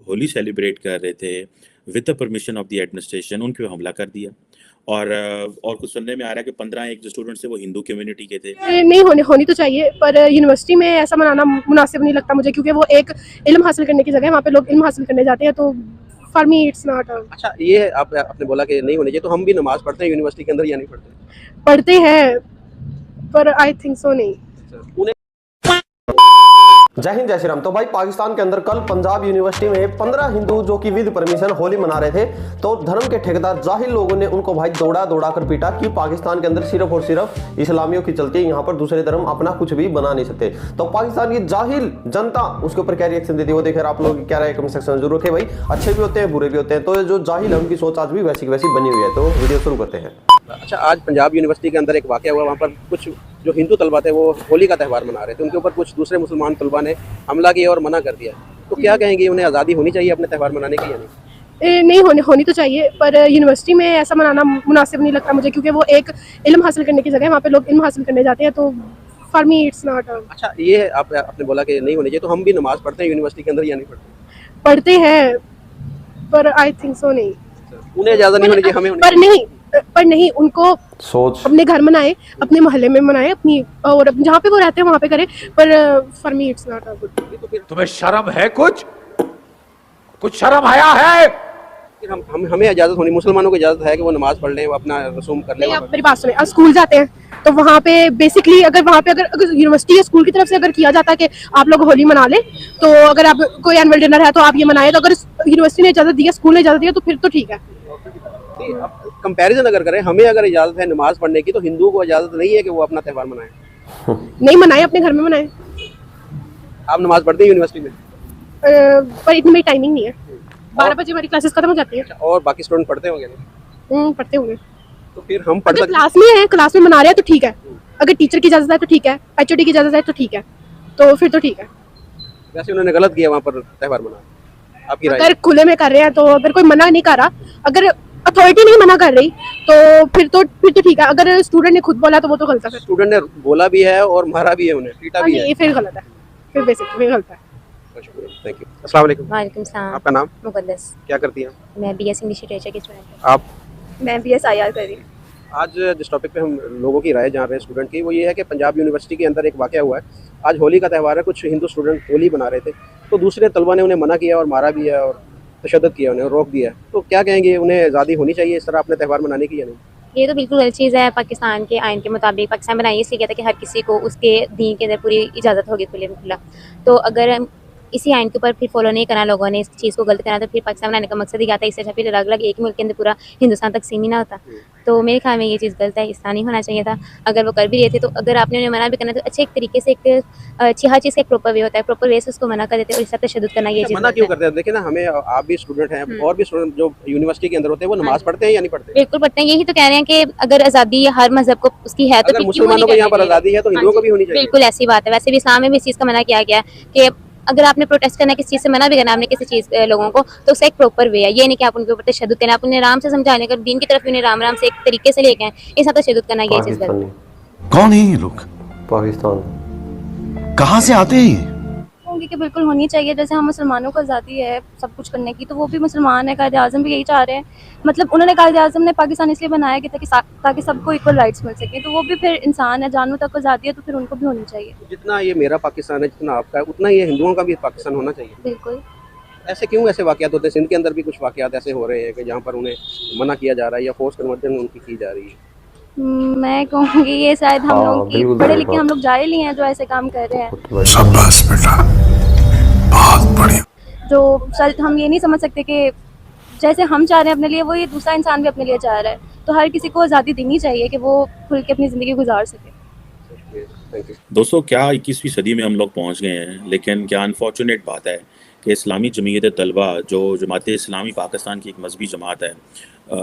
Holi celebrate कर रहे थे with the permission of the administration, उन पे हमला कर दिया। और कुछ सुनने में आ रहा है कि 15 एक जो स्टूडेंट्स थे वो हिंदू कम्युनिटी के थे। नहीं होनी तो चाहिए, पर यूनिवर्सिटी में ऐसा मनाना मुनासिब नहीं लगता मुझे, क्योंकि वो एक इल्म हासिल करने की जगह है, वहाँ पे लोग इल्म हासिल करने जाते हैं, तो फॉर मी इट्स नॉट। अच्छा, ये आपने बोला कि नहीं होनी चाहिए, तो हम भी नमाज पढ़ते हैं यूनिवर्सिटी के अंदर या नहीं पढ़ते? पढ़ते हैं, पर आई थिंक सो नहीं। उन्हें जय हिंद जय श्री राम। तो भाई पाकिस्तान के अंदर कल पंजाब यूनिवर्सिटी में 15 हिंदू जो कि विद परमिशन होली मना रहे थे, तो धर्म के ठेकेदार जाहिल लोगों ने उनको भाई दौड़ा कर पीटा कि पाकिस्तान के अंदर सिर्फ और सिर्फ इस्लामियों की चलती है, यहाँ पर दूसरे धर्म अपना कुछ भी बना नहीं सकते। तो पाकिस्तान की जाहिल जनता उसके ऊपर क्या रिएक्शन देती है वो देखे, आप लोग क्या राय कमेंट सेक्शन में जरूर रखें। भाई अच्छे भी होते हैं बुरे भी होते हैं, तो जो जाहिल है उनकी सोच आज भी वैसी की वैसी बनी हुई है। तो वीडियो शुरू करते हैं। अच्छा, आज पंजाब यूनिवर्सिटी के अंदर एक वाकया हुआ, वहाँ पर कुछ जो हिंदू तलबा थे वो होली का त्यौहार मना रहे थे, उनके ऊपर कुछ दूसरे मुसलमान तलबा ने हमला किया और मना कर दिया। तो क्या कहेंगे, उन्हें आज़ादी होनी चाहिए अपने त्यौहार मनाने की या नहीं? नहीं होनी तो चाहिए, पर यूनिवर्सिटी में ऐसा मनाना मुनासिब नहीं लगता मुझे, क्योंकि वो एक इल्म हासिल करने की जगह है, वहाँ पे लोग इल्म हासिल करने जाते हैं, तो फॉर मी इट्स नॉट। अच्छा, ये आपने बोला कि नहीं होनी चाहिए, तो हम भी नमाज पढ़ते हैं यूनिवर्सिटी के अंदर या नहीं पढ़ते? पढ़ते हैं, पर आई थिंक सो नहीं। उन्हें इजाज़त नहीं होनी चाहिए, हमें पर नहीं उनको सोच अपने घर मनाए, अपने मोहल्ले में मनाए, अपनी और जहाँ पे वो रहते हैं वहाँ पे करे, पर for me it's not good. तुम्हें शर्म है? कुछ शर्म आया है? फिर हमें इजाज़त होनी, मुसलमानों को इजाज़त है कि वो नमाज पढ़ लें, वो अपना रसूम कर लें। आप मेरी बात सुने, स्कूल जाते हैं तो वहाँ पे बेसिकली अगर वहाँ पे अगर यूनिवर्सिटी या स्कूल की तरफ से अगर किया जाता है कि आप लोग होली मना लें, तो अगर आप कोई एनुअल डिनर है तो आप ये मनाएं, तो अगर यूनिवर्सिटी ने इजाज़त दिया, स्कूल ने इजाज़त दिया, तो फिर तो ठीक है। अब कंपैरिजन अगर करें, हमें अगर इजाज़त है नमाज पढ़ने की, तो हिंदुओं को इजाज़त नहीं है कि वो अपना त्यौहार मनाएं? नहीं मनाए, अपने घर में मनाए। आप नमाज पढ़ते हैं यूनिवर्सिटी में? पर इतनी मेरी टाइमिंग नहीं है, 12 बजे हमारी क्लासेस खत्म हो जाती है। और बाकी स्टूडेंट पढ़ते होंगे ना? पढ़ते होंगे। तो फिर हम पढ़ सकते, क्लास में मना रहे हैं तो ठीक है, अगर टीचर की इजाज़त है तो ठीक है, एचओडी की इजाज़त है तो ठीक है, तो फिर तो ठीक है। वैसे उन्होंने गलत किया वहाँ पर त्यौहार मनाना, आपकी राय? अगर खुले में कर रहे हैं तो, अगर कोई मना नहीं कर रहा, अगर अथॉरिटी नहीं मना कर रही, तो फिर तो ठीक है। अगर स्टूडेंट ने खुद बोला तो वो तो गलत है। स्टूडेंट ने बोला भी है और मारा भी है, उन्हें पीटा भी है, ये फिर गलत है, फिर बेसिकली गलत है। Thank you. अस्सलाम वालेकुम। वालेकुम सलाम। आपका नाम? मुक़द्दस। क्या करती हैं? मैं बीएस इंग्लिश लिटरेचर की स्टूडेंट हूँ। आप? मैं बीएस आईआर कर रही हूँ। आज जिस टॉपिक पे हम लोगों की राय जान रहे हैं स्टूडेंट की, वो ये है कि पंजाब यूनिवर्सिटी के अंदर एक वाकया हुआ है। आज होली का त्यौहार है, कुछ हिंदू स्टूडेंट होली बना रहे थे, तो दूसरे तलबा ने उन्हें मना किया और मारा भी है और तशद्दुद किया, उन्हें रोक दिया। तो क्या कहेंगे, उन्हें आज़ादी होनी चाहिए इस तरह अपने त्यौहार मनाने की या नहीं? ये तो बिल्कुल गलत चीज़ है। पाकिस्तान के आइन के मुताबिक पाकिस्तान बनाई इसलिए कहता है कि हर किसी को उसके दीन के अंदर पूरी इजाज़त होगी खुले में खुला। तो अगर इसी आइन के ऊपर फिर फॉलो नहीं करना लोगों ने, इस चीज़ को गलत करना, तो फिर पाकिस्तान बनाने का मकसद ही क्या था? इससे अच्छा फिर अलग अलग एक मुल्क के अंदर पूरा हिंदुस्तान तक सीमित ना होता। तो मेरे ख्याल में ये चीज़ गलत है, इस तरह नहीं होना चाहिए था। अगर वो कर भी रहे थे तो अगर आपने उन्हें मना भी करना तो अच्छे एक तरीके से, एक अच्छी हर चीज़ का एक प्रॉपर वे होता है, प्रॉपर वे से उसको मना कर देते और इस तरह तशद्दुद करना ये चीज़ मना क्यों करते हैं? देखिए ना, हमें, आप भी स्टूडेंट हैं और भी स्टूडेंट जो यूनिवर्सिटी के अंदर होते हैं, वो नमाज पढ़ते हैं या नहीं पढ़ते? बिल्कुल पढ़ते हैं। यही तो कह रहे हैं कि अगर आज़ादी हर मजहब को उसकी है, तो अगर मुसलमानों को यहाँ पर आज़ादी है तो हिंदुओं को भी होनी चाहिए। बिल्कुल ऐसी बात है। वैसे भी इस्लाम में भी इस चीज़ का मना किया गया है कि अगर आपने प्रोटेस्ट करना है, किसी चीज़ से मना भी करना है आपने किसी चीज़ लोगों को, तो उसका एक प्रॉपर वे है। ये नहीं कि आप उनके ऊपर तशद्दुद करना, आप उन्हें आराम से समझाने, अगर दीन की तरफ उन्हें राम से एक तरीके से लेके आए, इस तरह तशद्दुद करना ये चीज़ गलत है। कौन है ये लोग? पाकिस्तान कहाँ से आते हैं ये? कि बिल्कुल होनी चाहिए। जैसे हम मुसलमानों को आज़ादी है सब कुछ करने की, तो वो भी मुसलमान है, कायद-ए-आज़म भी यही चाह रहे हैं। मतलब उन्होंने कायद-ए-आज़म ने पाकिस्तान इसलिए बनाया कि ताकि सबको इक्वल राइट्स मिल सके, तो वो भी फिर इंसान है, जानवरों तक आज़ादी है, तो फिर उनको भी होनी चाहिए। जितना ये मेरा पाकिस्तान है, जितना आपका है, उतना ये हिंदुओं का भी पाकिस्तान होना चाहिए। बिल्कुल। ऐसे क्यों ऐसे वाक़यात होते हैं? सिंध के अंदर भी कुछ वाक़यात ऐसे हो रहे हैं कि जहाँ पर उन्हें मना किया जा रहा है या फोर्स कन्वर्जन उनकी की जा रही है। मैं कहूँगी ये शायद हम लोग की पढ़े लिखे हम लोग जाहिल ही हैं जो ऐसे काम कर रहे हैं। शाबाश बेटा, बहुत बढ़िया। जो हम ये नहीं समझ सकते कि जैसे हम चाह रहे हैं अपने लिए, वो ये दूसरा इंसान भी अपने लिए चाह रहा है। तो हर किसी को आज़ादी देनी चाहिए कि वो खुल के अपनी ज़िंदगी गुजार सके। दोस्तों, क्या 21वीं सदी में हम लोग पहुंच गए हैं, लेकिन क्या अनफॉर्चुनेट बात है कि इस्लामी जमीयत तलबा, जो जमात इस्लामी पाकिस्तान की एक मजहबी जमात है,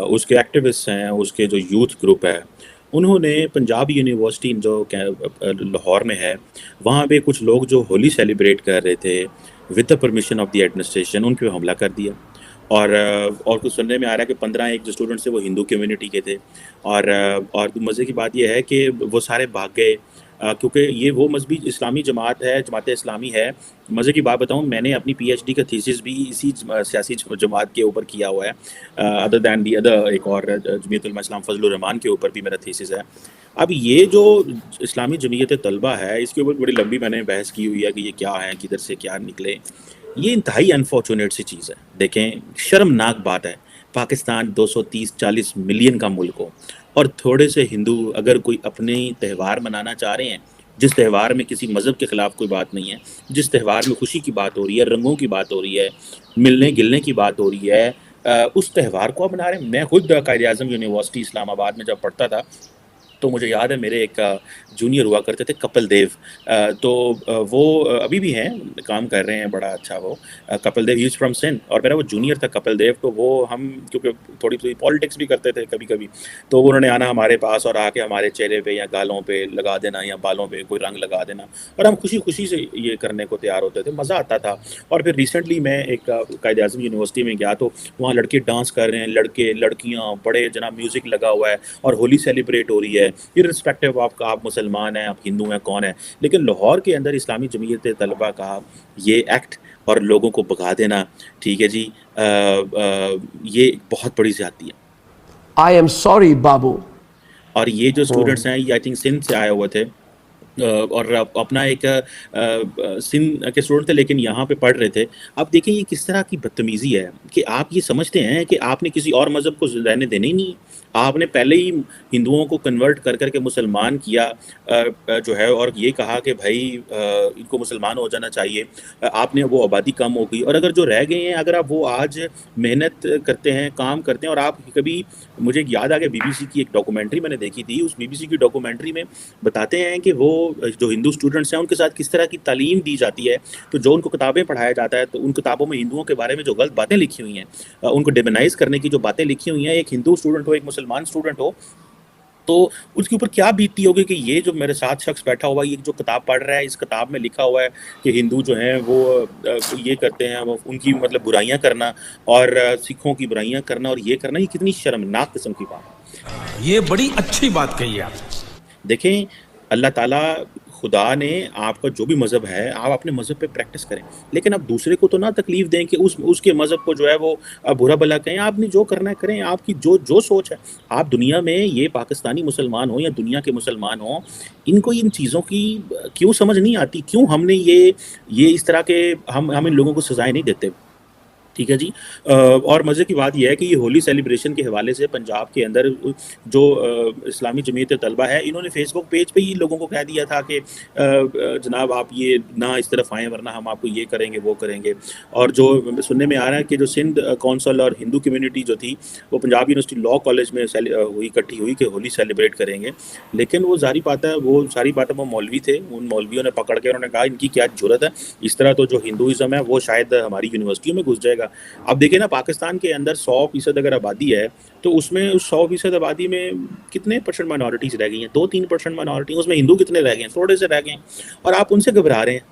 उसके एक्टिविस्ट हैं, उसके जो यूथ ग्रुप है, उन्होंने पंजाब यूनिवर्सिटी जो लाहौर में है, वहाँ पे कुछ लोग जो होली सेलिब्रेट कर रहे थे with the permission of the administration, उन पे हमला कर दिया। और कुछ सुनने में आ रहा है कि 15 एक जो स्टूडेंट्स थे वो हिंदू कम्युनिटी के थे। और मज़े की बात यह है कि वो सारे भाग गए क्योंकि ये वो मजहबी इस्लामी जमात है, जमात इस्लामी है। मज़े की बात बताऊँ, मैंने अपनी पीएचडी का थीसिस भी इसी सियासी जमात के ऊपर किया हुआ है, अदर दैन दी अदर एक और जमीयत उलमा इस्लाम फजलुर रहमान के ऊपर भी मेरा थीसिस है। अब ये जो इस्लामी जमीयत तलबा है, इसके ऊपर बड़ी लंबी मैंने बहस की हुई है कि ये क्या है, किधर से क्या निकले। ये इंतहाई अनफॉर्चुनेट सी चीज़ है। देखें, शर्मनाक बात है, पाकिस्तान 230-40 मिलियन का मुल्क हो और थोड़े से हिंदू अगर कोई अपने त्यौहार मनाना चाह रहे हैं, जिस त्यौहार में किसी मज़हब के ख़िलाफ़ कोई बात नहीं है, जिस त्यौहार में खुशी की बात हो रही है, रंगों की बात हो रही है, मिलने गिलने की बात हो रही है, उस त्यौहार को आप मना रहे हैं। मैं खुद कायद-ए-आज़म यूनिवर्सिटी इस्लामाबाद में जब पढ़ता था, तो मुझे याद है मेरे एक जूनियर हुआ करते थे कपिल देव, तो वो अभी भी हैं, काम कर रहे हैं बड़ा अच्छा वो, Kapil Dev, he is from Sindh, और मेरा वो जूनियर था कपिल देव। तो वो हम क्योंकि थोड़ी थोड़ी पॉलिटिक्स भी करते थे कभी कभी, तो उन्होंने आना हमारे पास और आके हमारे चेहरे पे या गालों पे लगा देना या बालों पे कोई रंग लगा देना, और हम खुशी खुशी से ये करने को तैयार होते थे, मज़ा आता था। और फिर रिसेंटली मैं एक कायद-ए-आज़म यूनिवर्सिटी में गया, तो वहाँ लड़के डांस कर रहे हैं, लड़के लड़कियाँ, बड़े जनाब म्यूज़िक लगा हुआ है और होली सेलिब्रेट हो रही है, इर्रिस्पेक्टिव ऑफ आप मुसलमान हैं, आप हिंदू हैं, कौन है। लेकिन लाहौर के अंदर इस्लामी जमीयत तलबा का ये एक्ट और लोगों को भगा देना, ठीक है जी, ये बहुत बड़ी ज़्यादती है। I am sorry, बाबू। और ये जो स्टूडेंट्स हैं, ये आई थिंक सिंध से आए हुए थे, और अपना एक सिंध के स्टूडेंट थे लेकिन यहाँ पे पढ़ रहे थे। अब देखें ये किस तरह की बदतमीज़ी है कि आप ये समझते हैं कि आपने किसी और मज़हब को रहने देना ही नहीं, आपने पहले ही हिंदुओं को कन्वर्ट कर करके मुसलमान किया, जो है, और ये कहा कि भाई इनको मुसलमान हो जाना चाहिए, आपने वो आबादी कम हो गई। और अगर जो रह गए हैं, अगर आप वो आज मेहनत करते हैं, काम करते हैं, और आप कभी, मुझे याद आ गया बीबीसी की एक डॉक्यूमेंट्री मैंने देखी थी, उस बीबीसी की डॉक्यूमेंट्री में बताते हैं कि वो जो हिंदू स्टूडेंट्स हैं उनके साथ किस तरह की तालीम दी जाती है। तो जो उनको किताबें पढ़ाया जाता है, तो उन किताबों में हिंदुओं के बारे में जो गलत बातें लिखी हुई हैं, उनको डिमोनाइज करने की जो बातें लिखी हुई हैं, एक हिंदू स्टूडेंट हो, एक मुसलमान स्टूडेंट हो, तो उसके ऊपर क्या बीतती होगी कि ये जो मेरे साथ शख्स बैठा हुआ है, ये जो किताब पढ़ रहा है, इस किताब में लिखा हुआ है कि हिंदू जो हैं वो ये करते हैं, वो उनकी मतलब बुराइयां करना और सिखों की बुराइयां करना और ये करना, ये कितनी शर्मनाक किस्म की बात है। ये बड़ी अच्छी बात कही आप। देखें, अल्लाह ताला खुदा ने आपका जो भी मज़हब है, आप अपने मज़हब पे प्रैक्टिस करें, लेकिन आप दूसरे को तो ना तकलीफ़ दें कि उसके मज़हब को जो है वो बुरा भला कहें। आपने जो करना है करें, आपकी जो सोच है। आप दुनिया में, ये पाकिस्तानी मुसलमान हो या दुनिया के मुसलमान हो, इनको इन चीज़ों की क्यों समझ नहीं आती, क्यों हमने ये इस तरह के हम इन लोगों को सज़ाएँ नहीं देते, ठीक है जी। और मज़े की बात यह है कि ये होली सेलिब्रेशन के हवाले से पंजाब के अंदर जो इस्लामी जमीयत तलबा है, इन्होंने फेसबुक पेज पे ही लोगों को कह दिया था कि जनाब आप ये ना इस तरफ आएँ, वरना हम आपको ये करेंगे वो करेंगे। और जो सुनने में आ रहा है कि जो सिंध कौंसल और हिंदू कम्यूनिटी जो थी, वो पंजाब यूनिवर्सिटी लॉ कॉलेज में इकट्ठी हुई कि होली सेलिब्रेट करेंगे। लेकिन वो सारी बातें वो मौलवी थे, उन मौलवियों ने पकड़ के उन्होंने कहा इनकी क्या ज़रूरत है, इस तरह तो जो हिंदुज़म है वो शायद हमारी यूनिवर्सिटियों में घुस जाएगा। अब देखिए ना, पाकिस्तान के अंदर 100% अगर आबादी है, तो उसमें उस 100% आबादी में कितने % माइनॉरिटीज़ रह गई हैं? 2-3% माइनॉरिटी, उसमें हिंदू कितने रह गए हैं? थोड़े से रह गए हैं, और आप उनसे घबरा रहे हैं।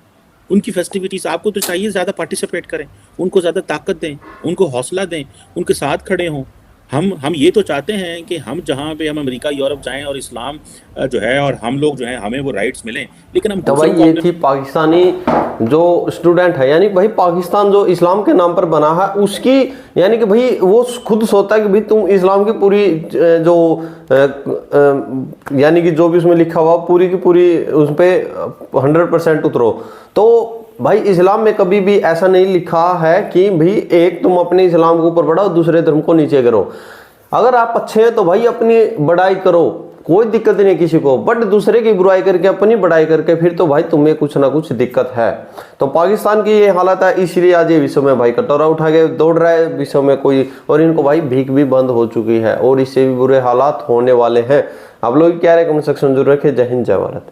उनकी फेस्टिविटीज़, आपको तो चाहिए ज़्यादा पार्टिसिपेट करें, उनको ज़्यादा ताकत दें, उनको हौसला दें, उनके साथ खड़े हों। हम ये तो चाहते हैं कि हम जहाँ पे हम अमेरिका, यूरोप जाएं और इस्लाम जो है और हम लोग जो हैं हमें वो राइट्स मिलें, लेकिन हम तो भाई ये थी पाकिस्तानी जो स्टूडेंट है, यानी भाई पाकिस्तान जो इस्लाम के नाम पर बना है उसकी, यानी कि भाई वो खुद सोचता है कि भाई तुम इस्लाम की पूरी जो यानी कि जो भी उसमें लिखा हुआ पूरी की पूरी उस पर 100% उतरो। तो भाई इस्लाम में कभी भी ऐसा नहीं लिखा है कि भाई एक तुम अपने इस्लाम को ऊपर बढ़ाओ, दूसरे धर्म को नीचे करो। अगर आप अच्छे हैं तो भाई अपनी बड़ाई करो, कोई दिक्कत नहीं किसी को, बट दूसरे की बुराई करके अपनी बड़ाई करके फिर तो भाई तुम्हें कुछ ना कुछ दिक्कत है। तो पाकिस्तान की ये हालत है, इसलिए आज ये विश्व में भाई कटोरा उठा के दौड़ रहा है विश्व में कोई, और इनको भाई भीख भी बंद हो चुकी है और इससे भी बुरे हालात होने वाले हैं। आप लोग क्या राय कमेंट सेक्शन में जरूर रखें। जय हिंद, जय भारत।